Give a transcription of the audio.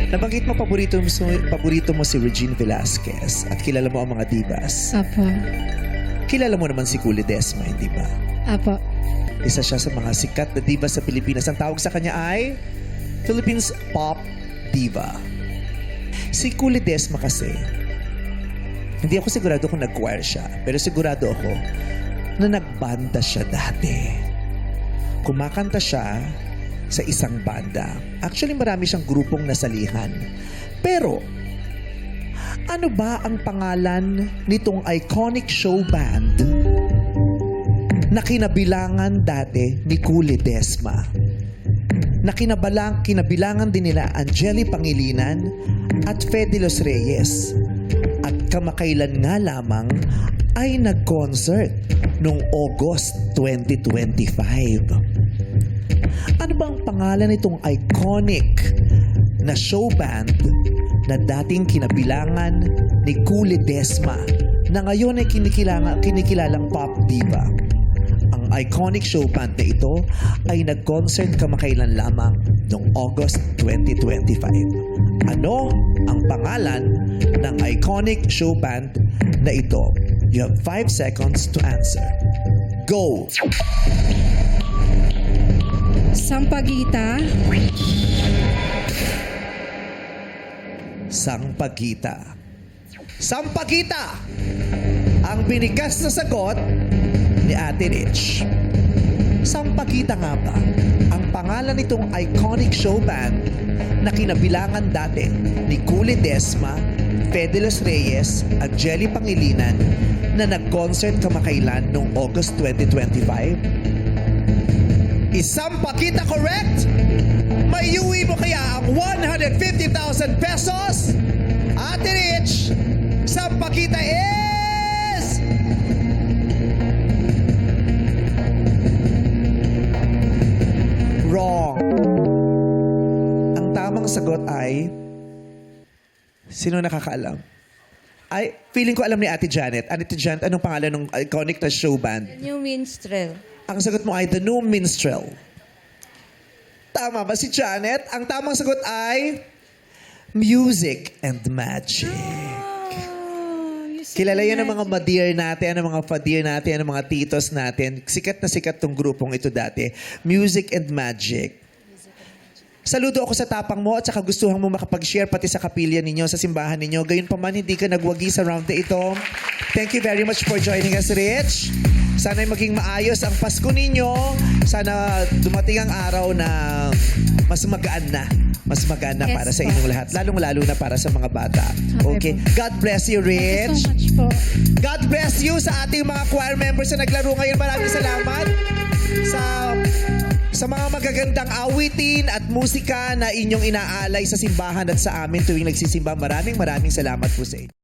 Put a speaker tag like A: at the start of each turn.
A: Nabanggit mo paborito mo si Regine Velasquez at kilala mo ang mga divas.
B: Apo.
A: Kilala mo naman si Kuli Desma, hindi ba?
B: Apo.
A: Isa siya sa mga sikat na diva sa Pilipinas. Ang tawag sa kanya ay Philippines Pop Diva. Si Kuli Desma kasi, hindi ako sigurado kung nag-choir siya, pero sigurado ako na nagbanda siya dati. Kumakanta siya sa isang banda. Actually, marami siyang grupong nasalihan. Pero, ano ba ang pangalan nitong iconic show band na kinabilangan dati ni Kuli Desma? Na kinabilangan din nila Angeli Pangilinan at Fede Los Reyes. At kamakailan nga lamang ay nag-concert noong August 2025. Ano bang pangalan nitong iconic na show band na dating kinabilangan ni Kuli Desma na ngayon ay kinikilalang pop diva? Ang iconic show band na ito ay nag-concert kamakailan lamang noong August 2025. Ano ang pangalan ng iconic show band na ito? You have 5 seconds to answer. Go!
B: Sampaguita.
A: Sampaguita. Sampaguita! Ang binigas na sagot ni Ate Rich. Sampaguita nga ba ang pangalan nitong iconic show band na kinabilangan dati ni Kuli Desma, Fede Los Reyes at Jelly Pangilinan na nag-concert kamakailan noong August 2025? Is Sampaguita correct? May iuwi mo kaya ang 150,000 pesos? Ate Rich, Sampaguita is... wrong. Ang tamang sagot ay... Sino nakakaalam? Ay, feeling ko alam ni Ate Janet. Ate Janet, anong pangalan ng iconic na show band?
C: The New Minstrel.
A: Ang sagot mo ay The New Minstrel. Tama ba si Janet? Ang tamang sagot ay Music and Magic. Kilala yan ng mga ma-dear natin, ng mga fa-dear natin, ng mga titos natin. Sikat na sikat tong grupong ito dati. Music and Magic. Saludo ako sa tapang mo at saka gustuhan mo makapag-share pati sa kapilya ninyo, sa simbahan ninyo. Gayon pa man, hindi ka nagwagi sa round na ito. Thank you very much for joining us, Rich. Sana'y maging maayos ang Pasko ninyo. Sana dumating ang araw na mas magaan na. Mas magaan na para sa inyong lahat. Lalong-lalo na para sa mga bata. Okay. God bless you, Rich.
B: Thank you so much po.
A: God bless you sa ating mga choir members na naglaro ngayon. Maraming salamat sa mga magagandang awitin at musika na inyong inaalay sa simbahan at sa amin tuwing nagsisimba. Maraming salamat po sa inyo.